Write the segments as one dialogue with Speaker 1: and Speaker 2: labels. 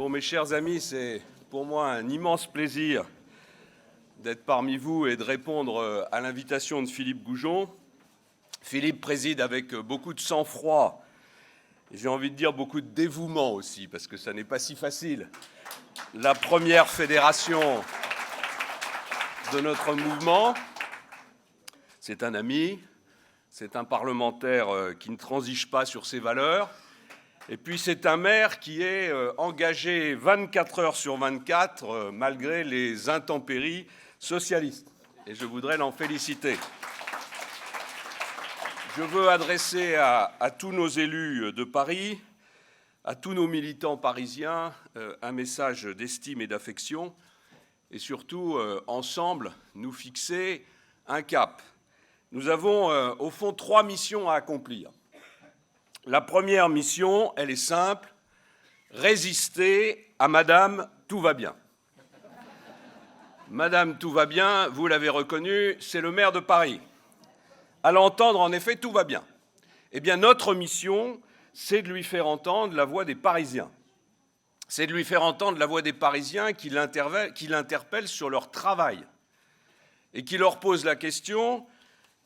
Speaker 1: Bon, mes chers amis, c'est pour moi un immense plaisir d'être parmi vous et de répondre à l'invitation de Philippe Goujon. Philippe préside avec beaucoup de sang-froid, et j'ai envie de dire beaucoup de dévouement aussi, parce que ça n'est pas si facile, la première fédération de notre mouvement. C'est un ami, c'est un parlementaire qui ne transige pas sur ses valeurs, et puis c'est un maire qui est engagé 24 heures sur 24 malgré les intempéries socialistes. Et je voudrais l'en féliciter. Je veux adresser à tous nos élus de Paris, à tous nos militants parisiens, un message d'estime et d'affection, et surtout, ensemble, nous fixer un cap. Nous avons, au fond, 3 missions à accomplir. La première mission, elle est simple, résister à Madame Tout va bien. Madame Tout va bien, vous l'avez reconnu, c'est le maire de Paris. À l'entendre, en effet, tout va bien. Eh bien, notre mission, c'est de lui faire entendre la voix des Parisiens. C'est de lui faire entendre la voix des Parisiens qui l'interpellent sur leur travail et qui leur posent la question: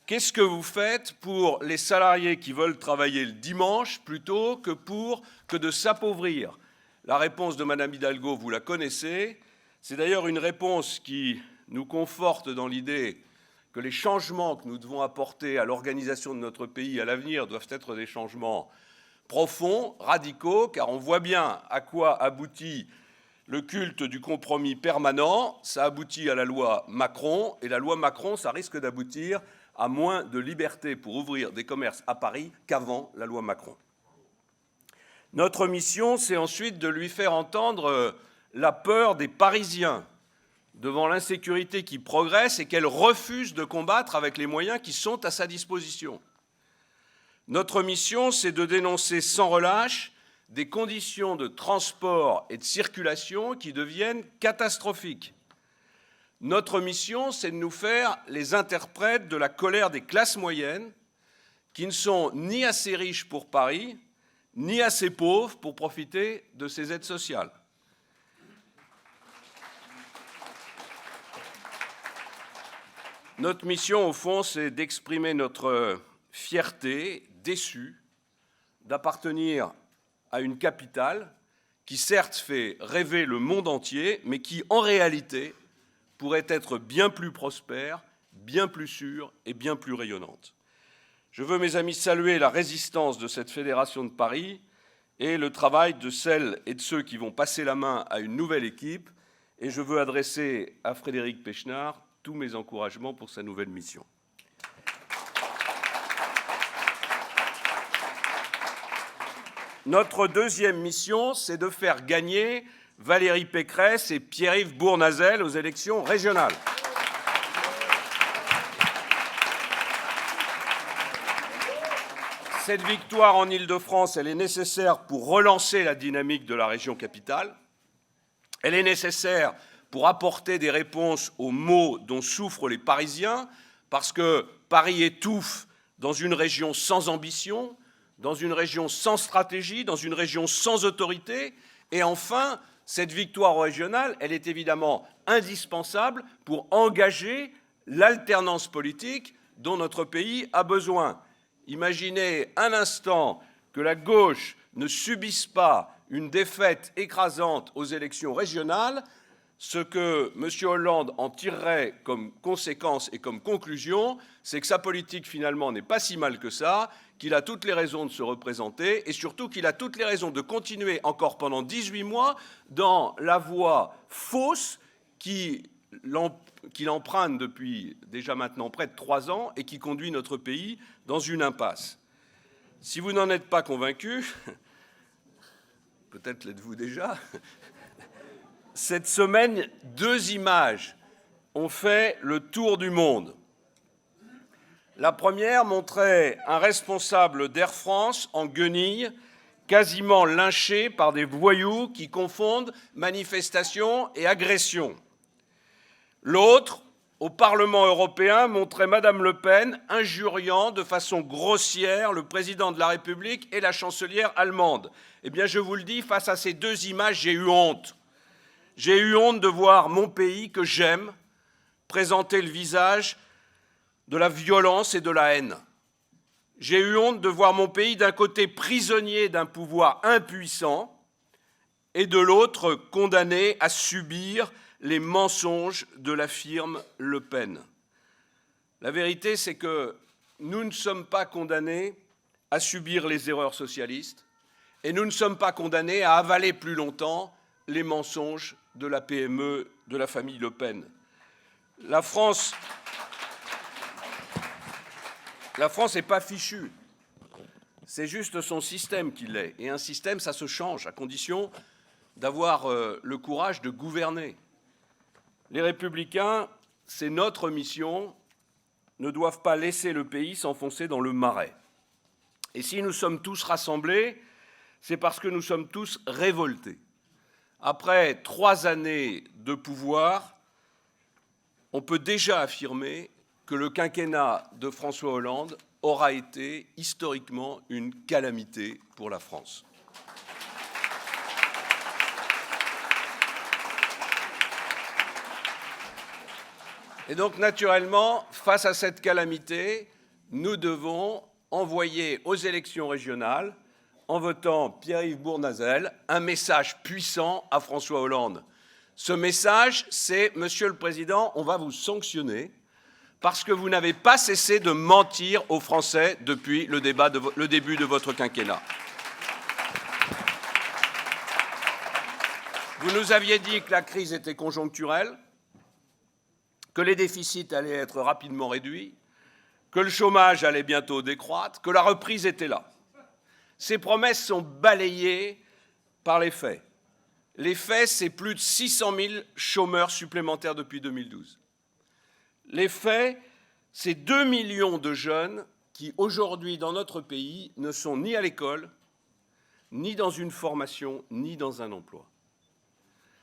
Speaker 1: qu'est-ce que vous faites pour les salariés qui veulent travailler le dimanche plutôt que de s'appauvrir? La réponse de Madame Hidalgo, vous la connaissez. C'est d'ailleurs une réponse qui nous conforte dans l'idée que les changements que nous devons apporter à l'organisation de notre pays à l'avenir doivent être des changements profonds, radicaux, car on voit bien à quoi aboutit le culte du compromis permanent. Ça aboutit à la loi Macron, et la loi Macron, ça risque d'aboutir à moins de liberté pour ouvrir des commerces à Paris qu'avant la loi Macron. Notre mission, c'est ensuite de lui faire entendre la peur des Parisiens devant l'insécurité qui progresse et qu'elle refuse de combattre avec les moyens qui sont à sa disposition. Notre mission, c'est de dénoncer sans relâche des conditions de transport et de circulation qui deviennent catastrophiques. Notre mission, c'est de nous faire les interprètes de la colère des classes moyennes qui ne sont ni assez riches pour Paris, ni assez pauvres pour profiter de ces aides sociales. Notre mission, au fond, c'est d'exprimer notre fierté, déçue, d'appartenir à une capitale qui, certes, fait rêver le monde entier, mais qui, en réalité, pourrait être bien plus prospère, bien plus sûre et bien plus rayonnante. Je veux, mes amis, saluer la résistance de cette fédération de Paris et le travail de celles et de ceux qui vont passer la main à une nouvelle équipe, et je veux adresser à Frédéric Pechnard tous mes encouragements pour sa nouvelle mission. Notre deuxième mission, c'est de faire gagner Valérie Pécresse et Pierre-Yves Bournazel aux élections régionales. Cette victoire en Île-de-France, elle est nécessaire pour relancer la dynamique de la région capitale. Elle est nécessaire pour apporter des réponses aux maux dont souffrent les Parisiens, parce que Paris étouffe dans une région sans ambition, dans une région sans stratégie, dans une région sans autorité. Et enfin, cette victoire régionale, elle est évidemment indispensable pour engager l'alternance politique dont notre pays a besoin. Imaginez un instant que la gauche ne subisse pas une défaite écrasante aux élections régionales. Ce que M. Hollande en tirerait comme conséquence et comme conclusion, c'est que sa politique, finalement, n'est pas si mal que ça, qu'il a toutes les raisons de se représenter et surtout qu'il a toutes les raisons de continuer encore pendant 18 mois dans la voie fausse qu'il emprunte depuis déjà maintenant près de 3 ans et qui conduit notre pays dans une impasse. Si vous n'en êtes pas convaincu, peut-être l'êtes-vous déjà, cette semaine, 2 images ont fait le tour du monde. La première montrait un responsable d'Air France en guenilles, quasiment lynché par des voyous qui confondent manifestation et agression. L'autre, au Parlement européen, montrait Madame Le Pen injuriant de façon grossière le président de la République et la chancelière allemande. Eh bien, je vous le dis, face à ces deux images, j'ai eu honte. J'ai eu honte de voir mon pays, que j'aime, présenter le visage de la violence et de la haine. J'ai eu honte de voir mon pays d'un côté prisonnier d'un pouvoir impuissant et de l'autre condamné à subir les mensonges de la firme Le Pen. La vérité, c'est que nous ne sommes pas condamnés à subir les erreurs socialistes et nous ne sommes pas condamnés à avaler plus longtemps les mensonges de la PME de la famille Le Pen. La France n'est pas fichue. C'est juste son système qui l'est. Et un système, ça se change, à condition d'avoir le courage de gouverner. Les Républicains, c'est notre mission, ne doivent pas laisser le pays s'enfoncer dans le marais. Et si nous sommes tous rassemblés, c'est parce que nous sommes tous révoltés. Après 3 années de pouvoir, on peut déjà affirmer que le quinquennat de François Hollande aura été historiquement une calamité pour la France. Et donc, naturellement, face à cette calamité, nous devons envoyer aux élections régionales, en votant Pierre-Yves Bournazel, un message puissant à François Hollande. Ce message, c'est « Monsieur le Président, on va vous sanctionner parce que vous n'avez pas cessé de mentir aux Français depuis le début de votre quinquennat. Vous nous aviez dit que la crise était conjoncturelle, que les déficits allaient être rapidement réduits, que le chômage allait bientôt décroître, que la reprise était là. Ces promesses sont balayées par les faits. Les faits, c'est plus de 600 000 chômeurs supplémentaires depuis 2012. Les faits, c'est 2 millions de jeunes qui, aujourd'hui, dans notre pays, ne sont ni à l'école, ni dans une formation, ni dans un emploi.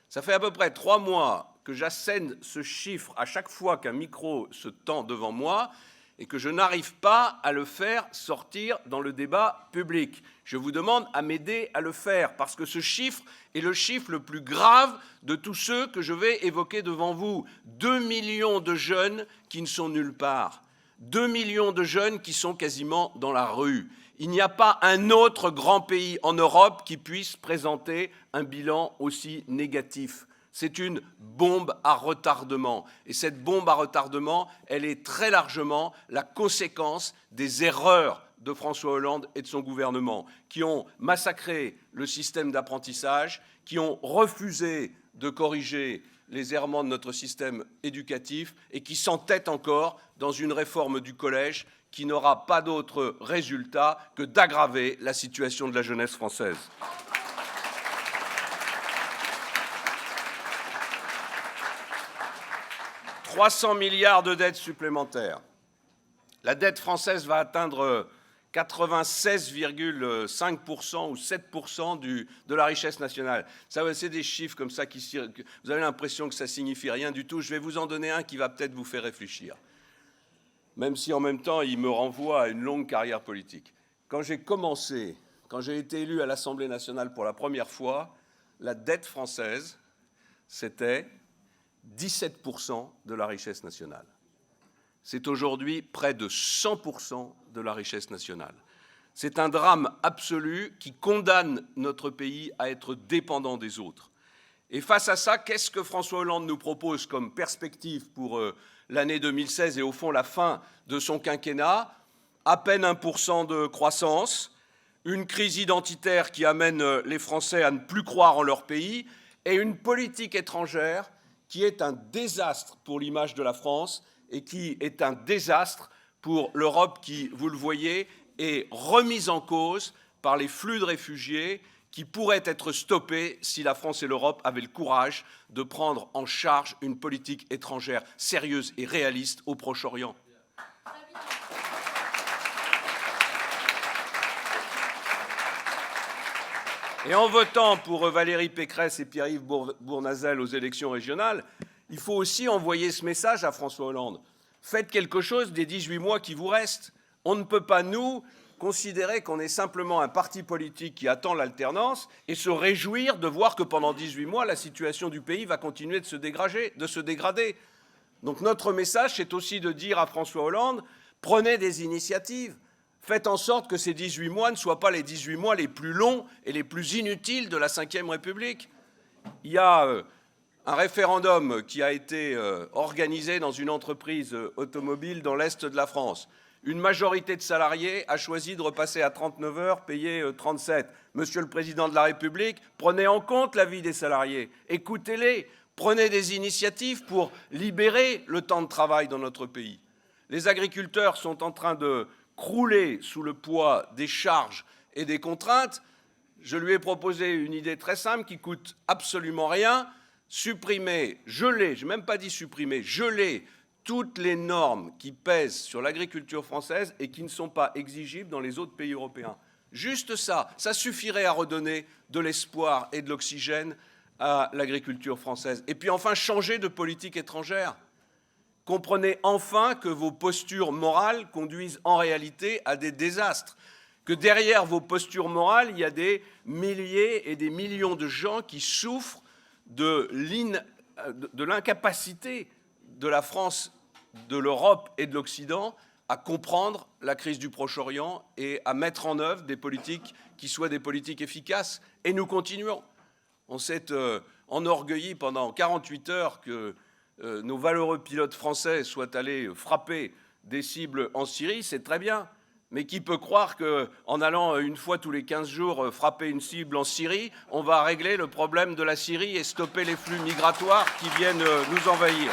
Speaker 1: Ça fait à peu près 3 mois que j'assène ce chiffre à chaque fois qu'un micro se tend devant moi et que je n'arrive pas à le faire sortir dans le débat public. Je vous demande à m'aider à le faire, parce que ce chiffre est le chiffre le plus grave de tous ceux que je vais évoquer devant vous. 2 millions de jeunes qui ne sont nulle part. 2 millions de jeunes qui sont quasiment dans la rue. Il n'y a pas un autre grand pays en Europe qui puisse présenter un bilan aussi négatif. C'est une bombe à retardement. Et cette bombe à retardement, elle est très largement la conséquence des erreurs de François Hollande et de son gouvernement, qui ont massacré le système d'apprentissage, qui ont refusé de corriger les errements de notre système éducatif et qui s'entêtent encore dans une réforme du collège qui n'aura pas d'autre résultat que d'aggraver la situation de la jeunesse française. 300 milliards de dettes supplémentaires. La dette française va atteindre 96,5% ou 7% de la richesse nationale. Ça, c'est des chiffres comme ça qui vous avez l'impression que ça signifie rien du tout. Je vais vous en donner un qui va peut-être vous faire réfléchir. Même si en même temps, il me renvoie à une longue carrière politique. Quand j'ai été élu à l'Assemblée nationale pour la première fois, la dette française, c'était 17% de la richesse nationale. C'est aujourd'hui près de 100% de la richesse nationale. C'est un drame absolu qui condamne notre pays à être dépendant des autres. Et face à ça, qu'est-ce que François Hollande nous propose comme perspective pour l'année 2016 et au fond la fin de son quinquennat? À peine 1% de croissance, une crise identitaire qui amène les Français à ne plus croire en leur pays et une politique étrangère qui est un désastre pour l'image de la France et qui est un désastre pour l'Europe qui, vous le voyez, est remise en cause par les flux de réfugiés qui pourraient être stoppés si la France et l'Europe avaient le courage de prendre en charge une politique étrangère sérieuse et réaliste au Proche-Orient. Et en votant pour Valérie Pécresse et Pierre-Yves Bournazel aux élections régionales, il faut aussi envoyer ce message à François Hollande. Faites quelque chose des 18 mois qui vous restent. On ne peut pas, nous, considérer qu'on est simplement un parti politique qui attend l'alternance et se réjouir de voir que pendant 18 mois, la situation du pays va continuer de se dégrader. Donc notre message, c'est aussi de dire à François Hollande, prenez des initiatives. Faites en sorte que ces 18 mois ne soient pas les 18 mois les plus longs et les plus inutiles de la Ve République. Il y a un référendum qui a été organisé dans une entreprise automobile dans l'Est de la France. Une majorité de salariés a choisi de repasser à 39 heures, payé 37. Monsieur le Président de la République, prenez en compte l'avis des salariés, écoutez-les, prenez des initiatives pour libérer le temps de travail dans notre pays. Les agriculteurs sont en train de crouler sous le poids des charges et des contraintes. Je lui ai proposé une idée très simple qui coûte absolument rien, supprimer, geler, je n'ai même pas dit supprimer, geler toutes les normes qui pèsent sur l'agriculture française et qui ne sont pas exigibles dans les autres pays européens. Juste ça, ça suffirait à redonner de l'espoir et de l'oxygène à l'agriculture française. Et puis enfin, changer de politique étrangère. Comprenez enfin que vos postures morales conduisent en réalité à des désastres, que derrière vos postures morales, il y a des milliers et des millions de gens qui souffrent de l'incapacité de la France, de l'Europe et de l'Occident à comprendre la crise du Proche-Orient et à mettre en œuvre des politiques qui soient des politiques efficaces. Et nous continuons. On s'est enorgueilli pendant 48 heures que nos valeureux pilotes français soient allés frapper des cibles en Syrie, c'est très bien. Mais qui peut croire qu'en allant une fois tous les 15 jours frapper une cible en Syrie, on va régler le problème de la Syrie et stopper les flux migratoires qui viennent nous envahir?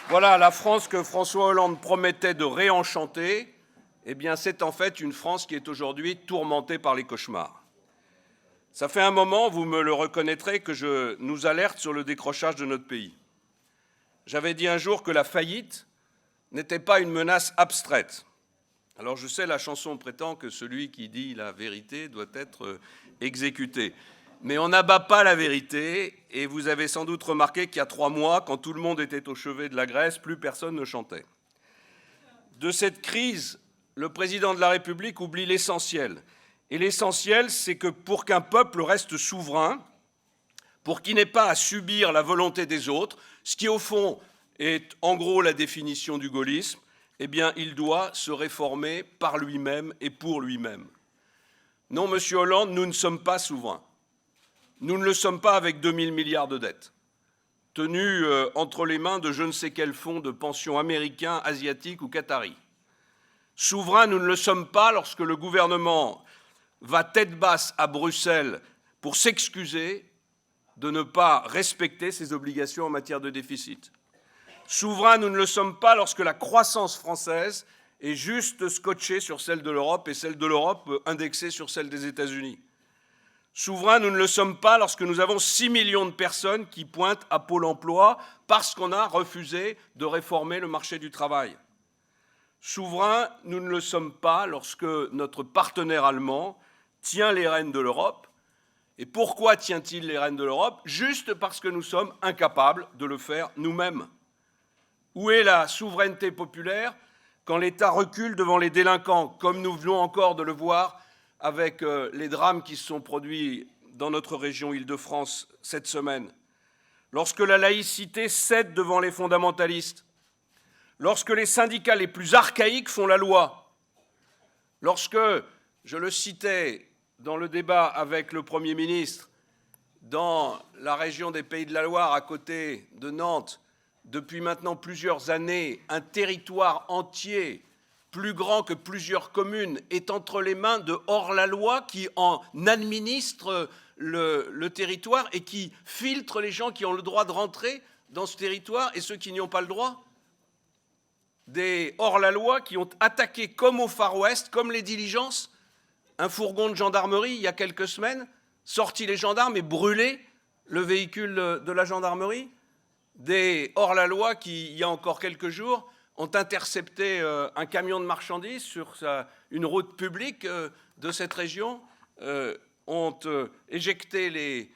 Speaker 1: Voilà, la France que François Hollande promettait de réenchanter, eh bien c'est en fait une France qui est aujourd'hui tourmentée par les cauchemars. Ça fait un moment, vous me le reconnaîtrez, que je nous alerte sur le décrochage de notre pays. J'avais dit un jour que la faillite n'était pas une menace abstraite. Alors je sais, la chanson prétend que celui qui dit la vérité doit être exécuté. Mais on n'abat pas la vérité, et vous avez sans doute remarqué qu'il y a 3 mois, quand tout le monde était au chevet de la Grèce, plus personne ne chantait. De cette crise, le président de la République oublie l'essentiel. Et l'essentiel, c'est que pour qu'un peuple reste souverain, pour qu'il n'ait pas à subir la volonté des autres, ce qui, au fond, est en gros la définition du gaullisme, eh bien, il doit se réformer par lui-même et pour lui-même. Non, Monsieur Hollande, nous ne sommes pas souverains. Nous ne le sommes pas avec 2 000 milliards de dettes, tenus entre les mains de je ne sais quel fonds de pension américain, asiatique ou qatari. Souverains, nous ne le sommes pas lorsque le gouvernement va tête basse à Bruxelles pour s'excuser de ne pas respecter ses obligations en matière de déficit. Souverains, nous ne le sommes pas lorsque la croissance française est juste scotchée sur celle de l'Europe et celle de l'Europe indexée sur celle des États-Unis. Souverains, nous ne le sommes pas lorsque nous avons 6 millions de personnes qui pointent à Pôle emploi parce qu'on a refusé de réformer le marché du travail. Souverains, nous ne le sommes pas lorsque notre partenaire allemand tient les rênes de l'Europe. Et pourquoi tient-il les rênes de l'Europe? Juste parce que nous sommes incapables de le faire nous-mêmes. Où est la souveraineté populaire quand l'État recule devant les délinquants, comme nous venons encore de le voir avec les drames qui se sont produits dans notre région Île-de-France cette semaine? Lorsque la laïcité cède devant les fondamentalistes, lorsque les syndicats les plus archaïques font la loi, lorsque, je le citais dans le débat avec le Premier ministre, dans la région des Pays de la Loire, à côté de Nantes, depuis maintenant plusieurs années, un territoire entier, plus grand que plusieurs communes, est entre les mains de hors-la-loi qui en administre le territoire et qui filtre les gens qui ont le droit de rentrer dans ce territoire et ceux qui n'y ont pas le droit. Des hors-la-loi qui ont attaqué, comme au Far West, comme les diligences, un fourgon de gendarmerie il y a quelques semaines, sorti les gendarmes et brûlé le véhicule de la gendarmerie. Des hors-la-loi qui, il y a encore quelques jours, ont intercepté un camion de marchandises sur une route publique de cette région. ont éjecté